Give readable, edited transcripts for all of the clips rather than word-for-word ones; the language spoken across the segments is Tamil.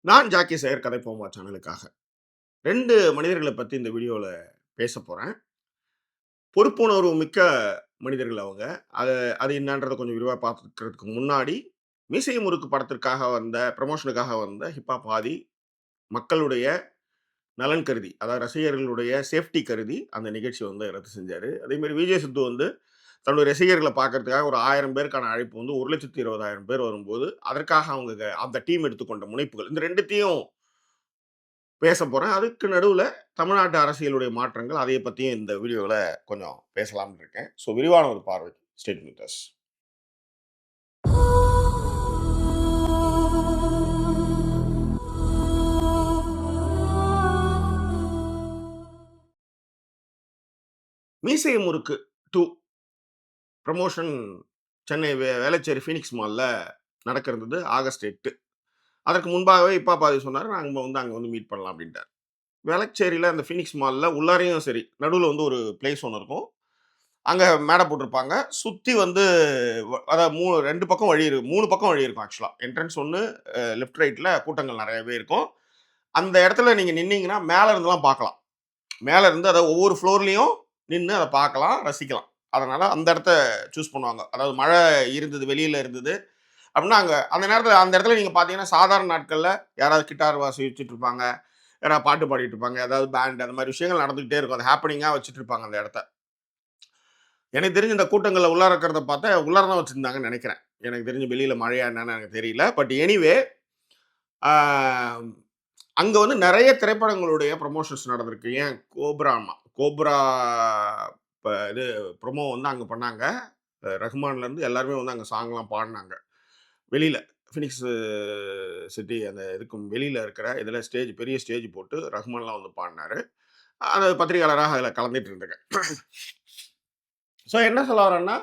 நான் ஜாக்கி சேகர் கதை போமா சேனலுக்காக 2 மனிதர்கள பத்தி இந்த வீடியோல பேசப் போறேன். பொறுப்புணர்வு மிக்க மனிதர்கள் அவங்க. அத அது என்னன்றத கொஞ்சம் விரிவா பார்க்கிறதுக்கு முன்னாடி, மீசை முறுக்கு படத்திற்காக வந்த புரமோஷனுக்காக வந்த ஹிப்ஹாப் ஆதி மக்களுடைய நலன் கருதி, அதாவது ரசிகர்களுடைய சேஃப்டி கருதி அந்த நிகழ்ச்சிய வந்து ரத்து செஞ்சாரு. அதேமாரி விஜய் சித்து வந்து தன்னுடைய ரசிகர்கள பார்க்கறதுக்காக ஒரு 1000 பேருக்கான அழைப்பு வந்து 1,20,000 பேர் வரும்போது, அதற்காக அவங்க அந்த டீம் எடுத்துக்கொண்ட முனைப்புகள். இந்த 2த்தையும் பேசப் போறேன். அதுக்கு நடுவுல தமிழ்நாட்டு அரசியலுடைய மாற்றங்கள், அதைய பத்தியும் இந்த வீடியோல கொஞ்சம் பேசலாம்னு இருக்கேன். ஸோ விரிவான ஒரு பார்வை. Stay tune with us. மீசை முறுக்கு 2 புரமோஷன் சென்னை வேளச்சேரி ஃபீனிக்ஸ் மால்ல நடக்க இருந்தது. ஆகஸ்ட் 8. அதற்கு முன்பாகவே இப்பா பாதி சொன்னாரு, நாங்க வந்து அங்க வந்து மீட் பண்ணலாம் அப்டின்ட்டாரு. வேளச்சேரியில அந்த ஃபீனிக்ஸ் மால்ல உள்ளாரையும் சரி, நடுவுல வந்து ஒரு பிளேஸ் ஒண்ணு இருக்கும். அங்க மேடை போட்டிருப்பாங்க. சுத்தி வந்து அதாவது 2 பக்கம் வழி இருக்கு. 3 பக்கம் வழி இருக்கும் ஆக்சுவலா. என்ட்ரன்ஸ் ஒண்ணு, லெஃப்ட் ரைட்ல கூட்டங்கள் நெறையவே இருக்கும். அந்த இடத்துல நீங்க நின்னீங்கன்னா, மேல இருந்துலாம் பார்க்கலாம். மேல இருந்து அதாவது ஒவ்வொரு ஃப்ளோர்லயும் நின்னு அத பார்க்கலாம், ரசிக்கலாம். அதனால அந்த இடத்த சூஸ் பண்ணுவாங்க. அதாவது மழை இருந்தது, வெளியில இருந்தது அப்டின்னா, அந்த நேரத்துல அந்த இடத்துல நீங்க பார்த்தீங்கன்னா, சாதாரண நாட்கள்ல யாராவது கிட்டார் வாசிச்சுட்டு இருப்பாங்க. யாராவது பாட்டு பாடிட்டு இருப்பாங்க. ஏதாவது பேண்ட் அந்த மாரி விஷயங்கள் நடந்துகிட்டே இருக்கும். அது ஹேப்பனிங்கா வச்சுட்டு இருப்பாங்க அந்த இடத்த. எனக்கு தெரிஞ்சு இந்த கூட்டங்கள்ல உள்ளார இருக்கிறத பார்த்தா, உள்ளார தான் வச்சிருந்தாங்கன்னு நெனைக்கிறேன். எனக்கு தெரிஞ்சு வெளியில மழையா என்னன்னு எனக்கு தெரியல. பட் எனிவே, ஆ அங்க வந்து நெறைய திரைப்படங்களுடைய புரமோஷன்ஸ் நடந்திருக்கு. ஏன் கோப்ரா இது ப்ரோமோ வந்து அங்க பண்ணாங்க. ரஹ்மான்லேருந்து எல்லாருமே வந்து அங்க சாங்லாம் பாடுனாங்க. வெளியில ஃபினிக்ஸ் சிட்டி அந்த இதுக்கும் வெளியில இருக்கிற இதில பெரிய ஸ்டேஜ் போட்டு ரஹ்மான்லாம் வந்து பாடுனாரு. அந்த பத்திரிகையாளராக அதில கலந்துட்டு இருந்தேங்க. ஸோ என்ன சொல்ல வரேன்னா,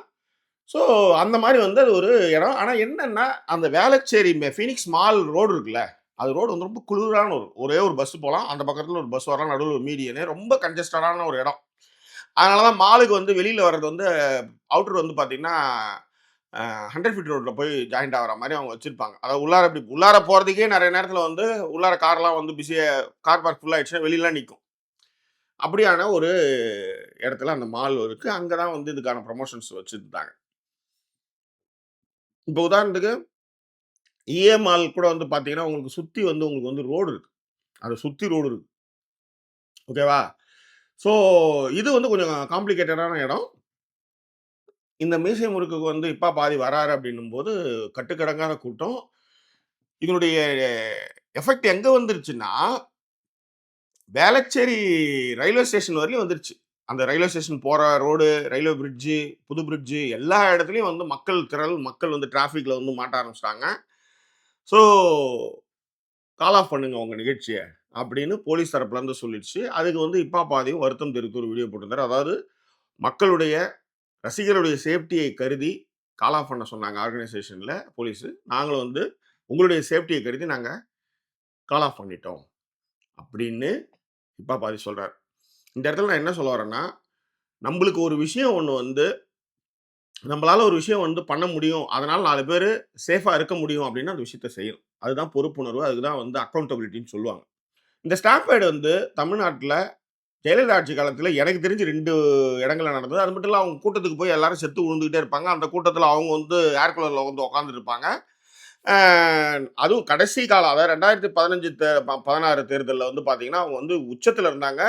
ஸோ அந்த மாரி வந்து அது ஒரு இடம். ஆனா என்னன்னா, அந்த வேளச்சேரி ஃபீனிக்ஸ் மால் ரோடு இருக்குல்ல, அது ரோடு வந்து ரொம்ப குளிரான ஒரே ஒரு பஸ் போலாம். அந்த பக்கத்துல ஒரு பஸ் வரலாம். நடுவுல ஒரு மீடியனு. ரொம்ப கன்ஜஸ்டடான ஒரு இடம். அதனால தான் மாலுக்கு வந்து வெளியில வர்றது வந்து அவுட்டர் வந்து பார்த்தீங்கன்னா, 100 ஃபீட் ரோட்ல போய் ஜாயிண்ட் ஆகுற மாரி அவங்க வச்சிருப்பாங்க. அதாவது உள்ளார போறதுக்கே நெறைய நேரத்துல வந்து உள்ளார கார்லாம் வந்து கார் பார்க் ஃபுல் ஆயிடுச்சுன்னா வெளிலலாம் நிக்கும். அப்படியான ஒரு இடத்துல அந்த மால் இருக்கு. அங்க தான் வந்து இதுக்கான புரமோஷன்ஸ் வச்சிருந்தாங்க. இப்போ உதாரணத்துக்கு மால் கூட வந்து பார்த்தீங்கன்னா, உங்களுக்கு வந்து ரோடு இருக்கு. அத சுத்தி ரோடு இருக்கு. ஓகேவா? ஸோ இது வந்து கொஞ்சம் காம்ப்ளிகேட்டடான இடம். இந்த மீசை முறுக்குக்கு வந்து இப்பா பாதி வராரு அப்படின்னும்போது, கட்டுக்கடங்காத கூட்டம். இதனுடைய எஃபெக்ட் எங்க வந்துருச்சுன்னா, வேளச்சேரி ரயில்வே ஸ்டேஷன் வரையும் வந்துருச்சு. அந்த ரயில்வே ஸ்டேஷன் போற ரோடு, ரயில்வே பிரிட்ஜு, புது பிரிட்ஜு எல்லா இடத்துலயும் வந்து மக்கள் வந்து டிராஃபிக்ல வந்து மாட்ட ஆரம்பிச்சுட்டாங்க. ஸோ கால் ஆஃப் பண்ணுங்க உங்க நிகழ்ச்சிய. அப்படின்னு போலீஸ் தரப்புல இருந்து சொல்லிடுச்சு. அதுக்கு வந்து இப்பா பாதியும் வருத்தம் தெரிவித்து ஒரு வீடியோ போட்டிருந்தாரு. அதாவது மக்களுடைய ரசிகருடைய சேஃப்டியை கருதி கால் ஆஃப் பண்ண சொன்னாங்க ஆர்கனைசேஷன்ல போலீஸு. நாங்களும் வந்து உங்களுடைய சேஃப்டிய கருதி நாங்க கால் ஆஃப் பண்ணிட்டோம். அப்படின்னு இப்பா பாதி சொல்றாரு. இந்த இடத்துல நான் என்ன சொல்ல வரேன்னா, நம்பளுக்கு ஒரு விஷயம் ஒண்ணு வந்து நம்பளால ஒரு விஷயம் வந்து பண்ண முடியும். அதனால 4 பேரு சேஃபா இருக்க முடியும் அப்படின்னா, அந்த விஷயத்த செய்யணும். அதுதான் பொறுப்புணர்வு. அதுதான் வந்து அக்கவுண்டபிலிட்டின்னு சொல்லுவாங்க. இந்த ஸ்டாம்ப் பேட் வந்து தமிழ்நாட்ல ஜெயலலிதா ஆட்சி காலத்தில எனக்கு தெரிஞ்சு 2 இடங்கள்ல நடந்தது. அது மட்டும் இல்ல அவங்க கூட்டத்துக்கு போய் எல்லாரும் செத்து விழுந்துகிட்டே இருப்பாங்க. அந்த கூட்டத்தில அவங்க வந்து ஏர் கூலர்ல வந்து உட்கார்ந்துட்டு இருப்பாங்க. அ அதுவும் கடைசி காலம் அதாவது 2015 16 தேர்தல்ல வந்து பார்த்தீங்கன்னா, அவங்க வந்து உச்சத்தில இருந்தாங்க.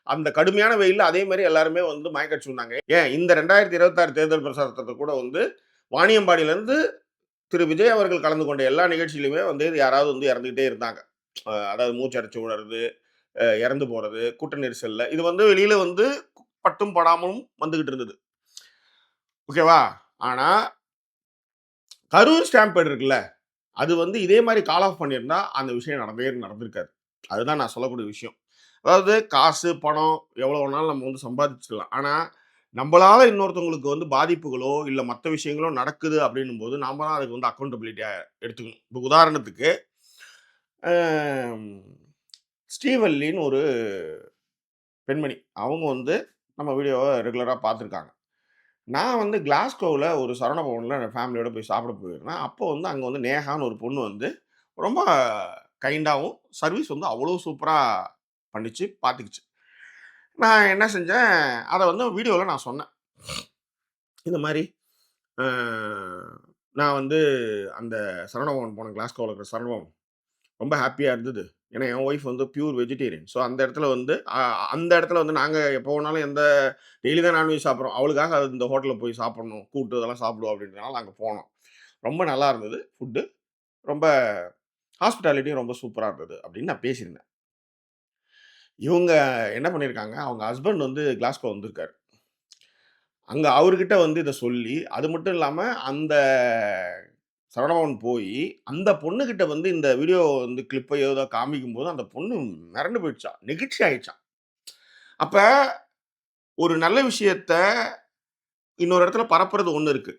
அந்த கடுமையான வெயில்ல அதே மாரி எல்லாருமே வந்து மயக்கடிச்சு விழுந்தாங்க. ஏன் இந்த 2026 தேர்தல் பிரச்சாரத்தில கூட வந்து வாணியம்பாடியிலருந்து திரு விஜய் அவர்கள் கலந்து கொண்ட எல்லா நிகழ்ச்சியிலுமே வந்து யாராவது வந்து இறந்துகிட்டே இருந்தாங்க. அதாவது மூச்சு அடைச்சு விடுறது, இறந்து போறது, கூட்ட நெரிசல்ல. இது வந்து வெளியில வந்து பட்டும் படாமலும் வந்துகிட்டு இருந்தது. ஓகேவா? ஆனா, கரூர் ஸ்டாம்பேட் இருக்குல்ல, அது வந்து இதே மாரி கால் ஆஃப் பண்ணியிருந்தா, அந்த விஷயம் நடந்திருக்காது. அதுதான் நான் சொல்லக்கூடிய விஷயம். அதாவது காசு, பணம் எவ்வளோ வேணாலும் நம்ம வந்து சம்பாதிச்சுக்கலாம். ஆனா, நம்பளால இன்னொருத்தவங்களுக்கு வந்து பாதிப்புகளோ, இல்ல மத்த விஷயங்களோ நடக்குது அப்படின்னும்போது, நாம தான் அதுக்கு வந்து அக்கவுண்டபிலிட்டியா எடுத்துக்கணும். இப்போ உதாரணத்துக்கு, அ ஸ்ரீவல்லின்னு ஒரு பெண்மணி. அவங்க வந்து நம்ம வீடியோவ ரெகுலரா பார்த்துருக்காங்க. நான் வந்து கிளாஸ்கோவ்ல ஒரு சரவண பவன்ல ஃபேமிலியோட போய் சாப்பிட போயிருந்தேன். அப்போ வந்து அங்க வந்து நேஹான்னு ஒரு பொண்ணு வந்து ரொம்ப கைண்டாவும் சர்வீஸ் வந்து அவ்வளோ சூப்பராக பண்ணிச்சு, பார்த்துக்கிச்சு. நான் என்ன செஞ்சேன், அதை வந்து வீடியோவில் நான் சொன்னேன். இந்த மாதிரி நான் வந்து அந்த சரவணபவன் போனேன், கிளாஸ்கோவில் இருக்கிற சரவணபவன். ரொம்ப ஹாப்பியாக இருந்தது. ஏன்னா என் ஒய்ஃப் வந்து பியூர் வெஜிடேரியன். ஸோ அந்த இடத்துல வந்து அந்த இடத்துல வந்து நாங்கள் எப்போ வேணாலும் டெய்லி தான் நான்வெஜ் சாப்பிட்றோம். அவளுக்காக அது இந்த ஹோட்டலில் போய் சாப்பிடணும், கூட்டு இதெல்லாம் சாப்பிடுவோம் அப்படின்றதுனால நாங்கள் போனோம். ரொம்ப நல்லா இருந்தது ஃபுட்டு. ரொம்ப ஹாஸ்பிட்டாலிட்டியும் ரொம்ப சூப்பராக இருந்தது அப்படின்னு நான் பேசியிருந்தேன். இவங்க என்ன பண்ணியிருக்காங்க, அவங்க ஹஸ்பண்ட் வந்து கிளாஸ்கோ வந்திருக்காரு. அங்க அவர்கிட்ட வந்து இத சொல்லி, அது மட்டும் இல்லாம அந்த சரவணபவன் போயி, அந்த பொண்ணுகிட்ட வந்து இந்த வீடியோ வந்து கிளிப்பையோ ஏதோ காமிக்கும்போது, அந்த பொண்ணு மிரண்டு போயிடுச்சாம். நெகிழ்ச்சி ஆயிடுச்சாம். அப்ப ஒரு நல்ல விஷயத்த இன்னொரு இடத்துல பரப்புறது ஒண்ணு இருக்கு.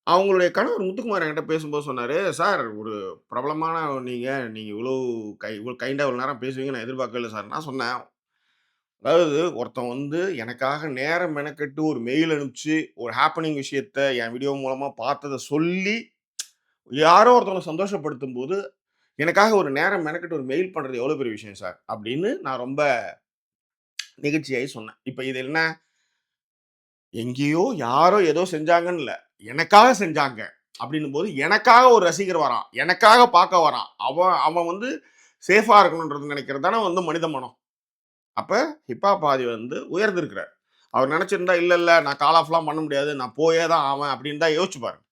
அவங்களுடைய கணவர் முத்துக்குமார் என்கிட்ட பேசும்போது சொன்னாரு, "சார் ஒரு பிரபலமான நீங்க. நீங்க இவ்வளோ கைண்டா இவ்வளோ நேரம் பேசுவீங்கன்னு நான் எதிர்பார்க்கவே இல்ல சார்." நான் சொன்னேன், அதாவது ஒருத்தன் வந்து எனக்காக நேரம் மெனக்கெட்டு ஒரு மெயில் அனுப்பிச்சு, ஒரு ஹேப்பனிங் விஷயத்த என் வீடியோ மூலமா பார்த்தத சொல்லி, யாரோ ஒருத்தவங்கள சந்தோஷப்படுத்தும்போது, எனக்காக ஒரு நேரம் மெனக்கெட்டு ஒரு மெயில் பண்றது எவ்வளோ பெரிய விஷயம் சார். அப்படின்னு நான் ரொம்ப நெகிழ்ச்சியாயி சொன்னேன். இப்ப இது என்ன, எங்கேயோ யாரோ ஏதோ செஞ்சாங்கன்னு இல்ல. எனக்காக செஞ்சாங்க. அப்படின்னும்போது, எனக்காக ஒரு ரசிகர் வரான். எனக்காக பார்க்க வரான். அவன் அவன் வந்து சேஃபா இருக்கணும்ன்றது நினைக்கிறது தானே வந்து மனித மனம். அப்ப ஹிப்ஹாப் ஆதி வந்து உயர்ந்திருக்கிறார். அவர் நினைச்சிருந்தா, இல்ல, இல்ல நான் கால் ஆஃப்லாம் பண்ண முடியாது. நான் போயே தான் ஆவேன் அப்படின்னு தான் யோசிச்சு பாருங்க.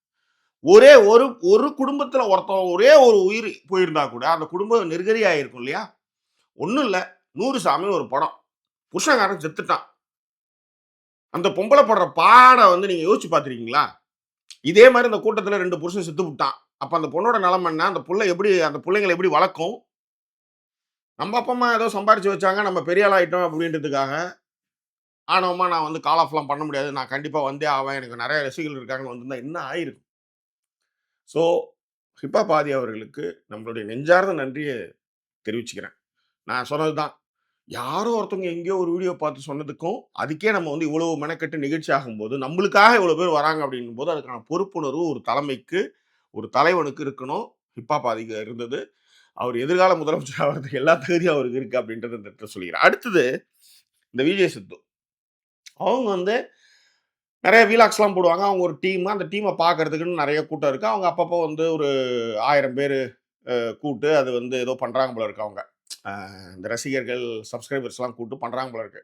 ஒரே ஒரு ஒரு குடும்பத்துல ஒருத்தன் ஒரே ஒரு உயிர் போயிருந்தா கூட, அந்த குடும்பம் நெருக்கடியா இருக்கும் இல்லையா? ஒண்ணும் இல்ல. 100 சாமின்னு ஒரு படம். புருஷன்காரன் செத்துட்டான். அந்த பொம்பள படுற பாட வந்து நீங்க யோசிச்சு பார்த்திருக்கீங்களா? இதே மாரி இந்த கூட்டத்துல 2 புருஷன் செத்து புட்டான். அப்ப அந்த பொண்ணோட நிலைமை என்ன? அந்த புள்ளைங்கள எப்படி வளர்க்கும்? நம்ம அப்பா, அம்மா ஏதோ சம்பாரிச்சு வச்சாங்க. நம்ம பெரிய ஆள் ஆயிட்டோம் அப்படின்றதுக்காக, ஆணவமா நான் வந்து கால் ஆஃப்லாம் பண்ண முடியாது. நான் கண்டிப்பா வந்தே ஆவேன். எனக்கு நெறைய ரசிகர்கள் இருக்காங்கன்னு வந்திருந்தா என்ன ஆயிருக்கும்? ஸோ, ஹிப்ஹாப் ஆதி அவர்களுக்கு நம்மளுடைய நெஞ்சார்ந்த நன்றிய தெரிவிச்சுக்கிறேன். நான் சொன்னது தான். யாரோ ஒருத்தவங்க எங்கேயோ ஒரு வீடியோ பார்த்து சொன்னதுக்கும், அதுக்கே நம்ம வந்து இவ்வளவு மெனக்கெட்டு நிகழ்ச்சி ஆகும்போது, நம்மளுக்காக இவ்வளோ பேர் வராங்க அப்படின்னும்போது, அதுக்கான பொறுப்புணர்வு ஒரு தலைமைக்கு, ஒரு தலைவனுக்கு இருக்கணும். ஹிப்ஹாப் ஆதிக்கு இருந்தது. அவர் எதிர்கால முதலமைச்சர் ஆவறதுக்கு எல்லா தகுதியும் அவருக்கு இருக்கு அப்படின்றத இந்த இடத்துல சொல்லிக்கிறேன். அடுத்தது இந்த விஜய் சித்து. அவங்க வந்து நெறைய வீலாக்ஸ்லாம் போடுவாங்க. அவங்க ஒரு டீம். அந்த டீம பார்க்கறதுக்குன்னு நெறைய கூட்டம் இருக்கு. அவங்க அப்பப்போ வந்து ஒரு 1000 பேரு கூட்டு அது வந்து ஏதோ பண்றாங்க போல இருக்கு அவங்க. அ இந்த ரசிகர்கள், சப்ஸ்கிரைபர்ஸ்லாம் கூட்டு பண்றாங்க போல இருக்கு.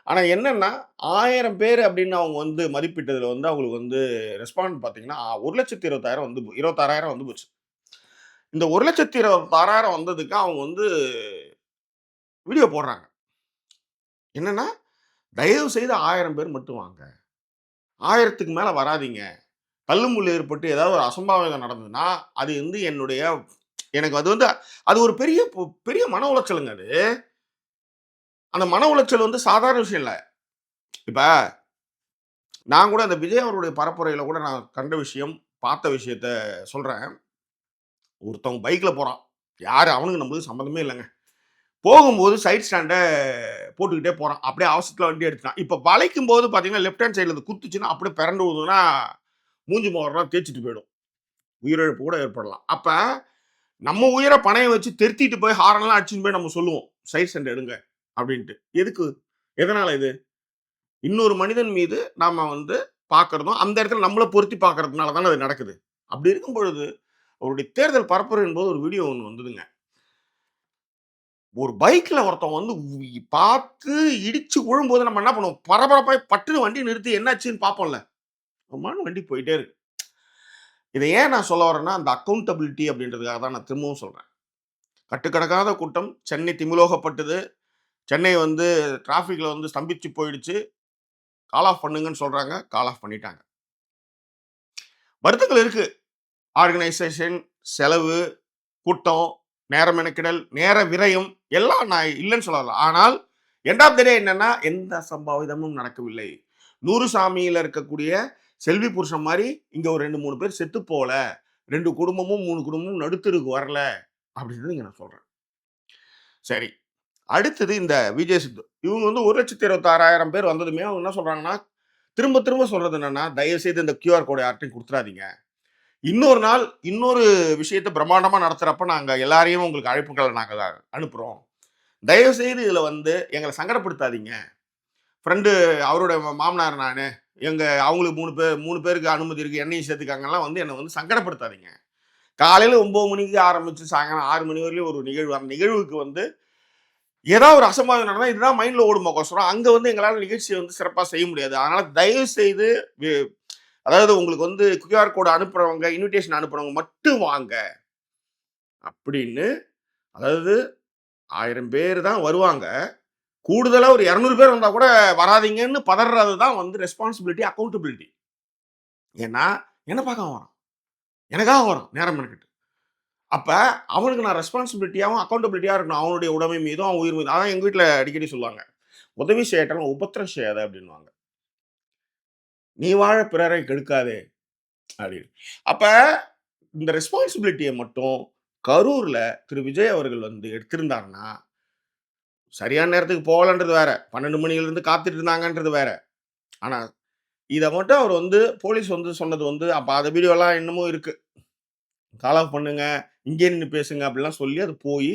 ஆனா என்னன்னா, 1000 பேரு அப்படின்னு அவங்க வந்து மதிப்பிட்டதுல வந்து அவங்களுக்கு வந்து ரெஸ்பாண்ட் பார்த்தீங்கன்னா, 1,20,000 வந்து 26,000 வந்து போச்சு. இந்த 1,26,000 வந்ததுக்கு அவங்க வந்து வீடியோ போடுறாங்க. என்னன்னா, "தயவு செய்து 1000 பேர் மட்டும் வாங்க. 1000க்கு மேல வராதீங்க. தள்ளுமுள்ளு ஏற்பட்டு ஏதாவது ஒரு அசம்பாவிதம் நடந்ததுன்னா, அது வந்து எனக்கு அது வந்து அது ஒரு பெரிய மன உளைச்சலுங்க அது. அந்த மன உளைச்சல் வந்து சாதாரண விஷயம் இல்ல. இப்ப நான் கூட அந்த விஜய் அவர்களுடைய பரப்புரையில கூட நான் கண்ட விஷயம், பார்த்த விஷயத்த சொல்றேன். ஒருத்தவன் பைக்ல போறான். யாரு அவனுக்கு நம்மளுக்கு சம்மந்தமே இல்லங்க. போகும்போது சைட் ஸ்டாண்ட போட்டுக்கிட்டே போறான். அப்படியே அவசரத்துல வண்டி எடுத்துட்டான். இப்ப வளைக்கும்போது பார்த்தீங்கன்னா, லெஃப்ட் ஹேண்ட் சைடுல அது குத்துச்சுன்னா, அப்படியே பெரண்டு விழுந்ததுன்னா, மூஞ்சி முகரெல்லாம் தேய்ச்சுட்டு போயிடும். உயிரிழப்பு கூட ஏற்படலாம். அப்ப நம்ம உயிர பணயம் வச்சு தெருத்திட்டு போய் ஹாரன்லாம் அடிச்சுட்டு போய் நம்ம சொல்லுவோம். சைட் ஸ்டாண்ட் எடுங்க அப்படின்ட்டு. எதுக்கு? எதனால இது? இன்னொரு மனிதன் மீது நாம வந்து பார்க்கிறதும், அந்த இடத்துல நம்மள பொருத்தி பார்க்கிறதுனால தானே அது நடக்குது. அப்படி இருக்கும் பொழுது, அவருடைய தேர்தல் பரப்புரையின் போது ஒரு வீடியோ ஒண்ணு வந்ததுங்க. ஒரு பைக்ல ஒருத்தன் வந்து பார்த்து இடிச்சு விழும்போது நம்ம என்ன பண்ணுவோம்? பரபரப்பாய் பட்டுன்னு வண்டிய நிறுத்தி என்னாச்சுன்னு பார்ப்போம்ல. கம்மான்னு வண்டி போயிட்டே இருக்கு. இத ஏன் நான் சொல்ல வரேன்னா, அந்த அக்கவுண்டபிலிட்டி அப்படின்றதுக்காக தான் நான் திரும்பவும் சொல்றேன். கட்டுக்கடங்காத கூட்டம். சென்னை திமிலோகப்பட்டது. சென்னை வந்து டிராஃபிக்ல வந்து ஸ்தம்பிச்சு போயிடுச்சு. கால் ஆஃப் பண்ணுங்கன்னு சொல்றாங்க. கால் ஆஃப் பண்ணிட்டாங்க. வருத்தங்கள் இருக்கு. ஆர்கனைசேஷன், செலவு, கூட்டம், நேர மெனக்கிடல், நேர விரயம் எல்லாம் நான் இல்லன்னு சொல்லல. ஆனால் எண்ட் ஆஃப் த டே என்னன்னா, எந்த அசம்பாவிதமும் நடக்கவில்லை. 100 சாமியில இருக்கக்கூடிய செல்வி புருஷன் மாரி இங்க ஒரு 2, 3 பேர் செத்து போல. 2 குடும்பமும், 3 குடும்பமும் நடுத்தெருவுக்கு வரல. அப்படின்னு இங்க நான் சொல்றேன். சரி. அடுத்தது இந்த விஜய் சித்து. இவங்க வந்து 1,26,000 பேர் வந்ததுமே அவங்க என்ன சொல்றாங்கன்னா, திரும்ப திரும்ப சொல்றது என்னன்னா, தயவு செய்து இந்த கியூஆர் கோட யார்ட்டயும் குடுத்துறாதீங்க. இன்னொரு நாள் இன்னொரு விஷயத்த பிரம்மாண்டமா நடத்துறப்ப நாங்க எல்லாரையும் உங்களுக்கு அழைப்புகள நாங்க அனுப்புறோம். தயவு செய்து இதுல வந்து எங்கள சங்கடப்படுத்தாதீங்க. ஃப்ரெண்டு அவரோட மாமனார் நானு. அவங்களுக்கு 3 பேருக்கு அனுமதி இருக்கு. என்னையும் சேர்த்துக்கங்கலாம் வந்து என்ன வந்து சங்கடப்படுத்தாதீங்க. காலையில 9 மணிக்கு ஆரம்பிச்சு சாயங்காலம் 6 மணி வரையிலும் ஒரு நிகழ்வு. அந்த நிகழ்வுக்கு வந்து ஏதாவது ஒரு அசம்பாவிதம் நடந்தா இதுதான் மைண்ட்ல ஓடுமோக்கோசரம், அங்க வந்து எங்களால நிகழ்ச்சிய வந்து சிறப்பா செய்ய முடியாது. அதனால தயவு செய்து வி அதாவது உங்களுக்கு வந்து கியூஆர் கோடு அனுப்புறவங்க, இன்விடேஷன் அனுப்புறவங்க மட்டும் வாங்க. அப்படின்னு அதாவது 1000 பேர் தான் வருவாங்க. கூடுதலா ஒரு 200 பேர் வந்தா கூட வராதீங்கன்னு பதர்றது தான் வந்து ரெஸ்பான்சிபிலிட்டி, அக்கவுண்டபிலிட்டி. ஏன்னா, என்ன பார்க்க அவன் வரான். எனக்காக வரான் நேரம் மெனக்கெட்டு. அப்ப அவனுக்கு நான் ரெஸ்பான்சிபிலிட்டியாவும், அக்கவுண்டபிலிட்டியா இருக்கணும். அவனுடைய உடைமை மீதும், அவன் உயிர் மீதும். அதான் எங்க வீட்ல அடிக்கடி சொல்லுவாங்க. "உதவி செய்யட்டும் உபத்திரம் செய்யாத" அப்படின்னுவாங்க. "நீ வாழ பிறரை கெடுக்காதே" அப்படின்னு. அப்ப இந்த ரெஸ்பான்சிபிலிட்டிய மட்டும் கரூர்ல திரு விஜய் அவர்கள் வந்து எடுத்திருந்தாருன்னா, சரியான நேரத்துக்கு போகலன்றது வேற. 12 மணியிலிருந்து காத்துட்டு இருந்தாங்கன்றது வேற. ஆனா, இத மட்டும் அவர் வந்து போலீஸ் வந்து சொன்னது வந்து அப்ப அந்த வீடியோலாம் இன்னமும் இருக்கு. கால் ஆஃப் பண்ணுங்க, இங்கேயே நின்னு பேசுங்க அப்படிலாம் சொல்லி அது போயி,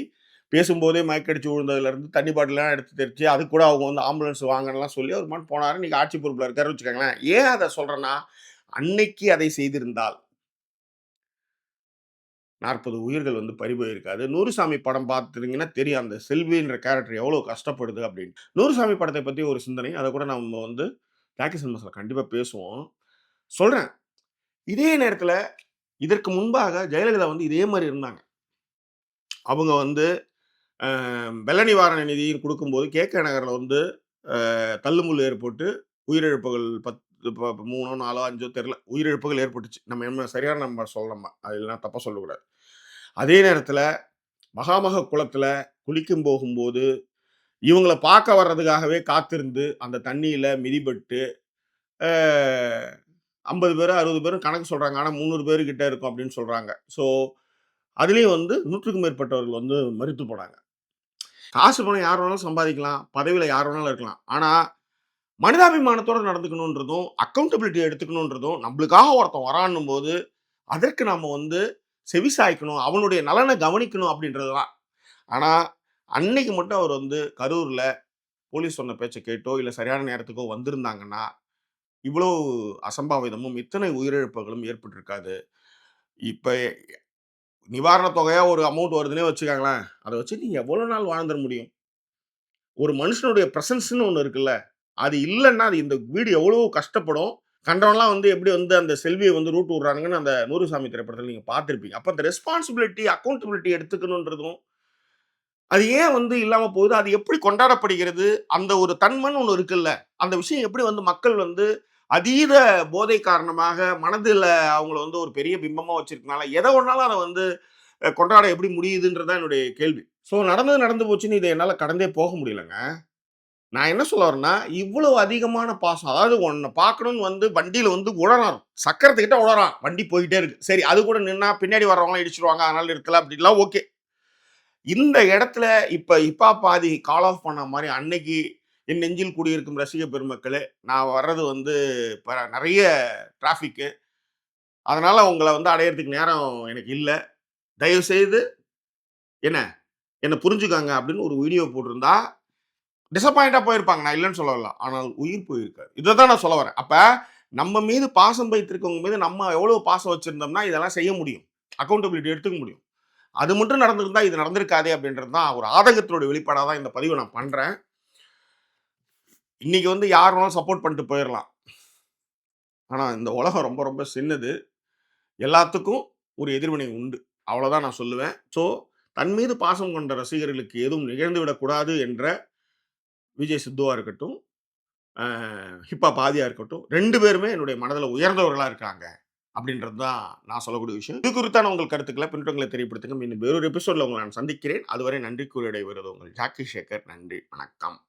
பேசும்போதே மயக்கடிச்சு விழுந்ததுலருந்து தண்ணி பாட்டில்லாம் எடுத்து தெரிச்சு, அதுக்கு கூட அவங்க வந்து ஆம்புலன்ஸ் வாங்கன்னுலாம் சொல்லி அவர் பாட்டுக்கு போனாரு. இன்னைக்கு ஆட்சி பொறுப்புல இருக்காருன்னு வச்சுக்கோங்களேன். ஏன் அத சொல்றேன்னா, அன்னைக்கு அதை செய்திருந்தால் 40 உயிர்கள் வந்து பறிபோயிருக்காது. நூறுசாமி படம் பார்த்துருந்தீங்கன்னா தெரியும். அந்த செல்வின்ற கேரக்டர் எவ்வளோ கஷ்டப்படுது அப்படின்னு. நூறுசாமி படத்தை பத்தி ஒரு சிந்தனை. அத கூட நம்ம வந்து டாக்கி சினிமாஸ்ல கண்டிப்பா பேசுவோம். சொல்றேன். இதே நேரத்தில இதற்கு முன்பாக ஜெயலலிதா வந்து இதே மாரி இருந்தாங்க. அவங்க வந்து வெள்ள நிவாரண நிதி குடுக்கும்போது கே.கே. நகர்ல வந்து தள்ளுமுள்ளு ஏற்பட்டு உயிரிழப்புகள் 10 3ஓ, 4ஓ, 5ஓ தெரியல. உயிரிழப்புகள் ஏற்பட்டுச்சு. நம்ம சரியான நம்பர் சொல்லணுமா. அது இல்லனா தப்பா சொல்லக்கூடாது. அதே நேரத்தில மகாமக குளத்தில குளிக்கும் போகும்போது, இவங்கள பார்க்க வர்றதுக்காகவே காத்திருந்து, அந்த தண்ணீல மிதிபட்டு, ஆ 50 பேரோ, 60 பேரும் கணக்கு சொல்றாங்க. ஆனா 300 பேரு கிட்ட இருக்கும் அப்படின்னு சொல்றாங்க. ஸோ, அதிலயும் வந்து 100க்கும் மேற்பட்டவர்கள் வந்து மரித்து போனாங்க. காசு பணம் யார் வேணாலும் சம்பாதிக்கலாம். பதவியில யார் வேணாலும் இருக்கலாம். ஆனா, மனிதாபிமானத்தோட நடந்துக்கணுன்றதும், அக்கவுண்டபிலிட்டி எடுத்துக்கணுன்றதும், நம்பளுக்காக ஒருத்தன் வரான்னும்போது, அதற்கு நாம வந்து செவிசாய்க்கணும். அவனுடைய நலன கவனிக்கணும் அப்படின்றது தான். ஆனா, அன்னைக்கு மட்டும் அவர் வந்து கரூர்ல போலீஸ் சொன்ன பேச்ச கேட்டோ, இல்ல சரியான நேரத்துக்கோ வந்திருந்தாங்கன்னா, இவ்வளோ அசம்பாவிதமும், இத்தனை உயிரிழப்புகளும் ஏற்பட்டிருக்காது. இப்ப நிவாரணத் தொகையா ஒரு அமௌண்ட் வருதுன்னே வச்சுக்கங்களேன். அத வச்சு நீங்க எவ்வளோ நாள் வாழ்ந்துற முடியும்? ஒரு மனுஷனுடைய பிரசன்ஸ்ன்னு ஒண்ணு இருக்குல்ல. அது இல்லன்னா, அது இந்த வீடு எவ்வளோ கஷ்டப்படும். கண்டவன்லாம் வந்து எப்படி வந்து அந்த செல்விய வந்து ரூட் விடுறானுங்கன்னு அந்த நூறுசாமி திரைப்படத்துல நீங்க பார்த்திருப்பீங்க. அப்ப அந்த ரெஸ்பான்சிபிலிட்டி, அக்கவுண்டபிலிட்டி எடுத்துக்கணுன்றதும், அது ஏன் வந்து இல்லாம போகுது? அது எப்படி கொண்டாடப்படுகிறது? அந்த ஒரு தன்மைன்னு ஒண்ணு இருக்குல்ல. அந்த விஷயம் எப்படி வந்து மக்கள் வந்து அதீத போதை காரணமாக மனதில அவங்கள வந்து ஒரு பெரிய பிம்பமா வச்சிருக்கனால, எத வேணாலும் அத வந்து கொண்டாட எப்படி முடியுதுன்றது தான் என்னுடைய கேள்வி. ஸோ நடந்தது நடந்து போச்சுன்னு இத என்னால கடந்தே போக முடியலங்க. நான் என்ன சொல்ல வரேன்னா, இவ்வளவு அதிகமான பாசம். அதாவது உன்ன பார்க்கணும்னு வந்து வண்டியில வந்து உழறான். சக்கரத்துக்கிட்ட உழறான். வண்டி போயிட்டே இருக்கு. சரி அது கூட நின்னா பின்னாடி வர்றவங்கலாம் இடிச்சுருவாங்க. அதனால நிறுத்தல அப்படிலாம் ஓகே. இந்த இடத்துல இப்ப இப்பா பாதி கால் ஆஃப் பண்ண மாரி அன்னைக்கு என் நெஞ்சில் குடியிருக்கும் ரசிக பெருமக்களே, நான் வர்றது வந்து இப்ப நெறைய டிராஃபிக்கு. அதனால உங்கள வந்து அடையறதுக்கு நேரம் எனக்கு இல்ல. தயவு செய்து என்ன என்ன புரிஞ்சுக்கங்க அப்படின்னு ஒரு வீடியோ போட்டிருந்தா டிசப்பாயிண்ட்டா போயிருப்பாங்க. நான் இல்லன்னு சொல்ல வரல. ஆனால் உயிர் போயிருக்காது. இத தான் நான் சொல்ல வரேன். அப்ப நம்ம மீது பாசம் வைத்திருக்கவங்க மீது நம்ம எவ்வளவு பாசம் வச்சிருந்தோம்னா, இதெல்லாம் செய்ய முடியும். அக்கவுண்டபிலிட்டி எடுத்துக்க முடியும். அது மட்டும் நடந்திருந்தா, இது நடந்திருக்காதே அப்படின்றது தான் ஒரு ஆதங்கத்தினுடைய வெளிப்பாடா தான் இந்த பதிவ நான் பண்றேன். இன்னைக்கு வந்து யார் வேணாலும் சப்போர்ட் பண்ணிட்டு போயிரலாம். ஆனா இந்த உலகம் ரொம்ப ரொம்ப சின்னது. எல்லாத்துக்கும் ஒரு எதிர்வினை உண்டு. அவ்வளோதான் நான் சொல்லுவேன். ஸோ தன் மீது பாசம் கொண்ட ரசிகர்களுக்கு எதுவும் நிகழ்ந்து விடக்கூடாது என்ற விஜய் சித்துவா இருக்கட்டும், அ ஹிப்ஹாப் ஆதியா இருக்கட்டும், 2 பேருமே என்னுடைய மனதில உயர்ந்தவர்களா இருக்காங்க. அப்படின்றது தான் நான் சொல்லக்கூடிய விஷயம். இது குறித்தான உங்கள் கருத்துக்கள பின்னூட்டங்களை தெரியப்படுத்துங்க. மீண்டும் வேறொரு எபிசோட்ல உங்கள நான் சந்திக்கிறேன். அதுவரை நன்றி கூறி விடைபெறுவது உங்கள் ஜாக்கி சேகர். நன்றி. வணக்கம்.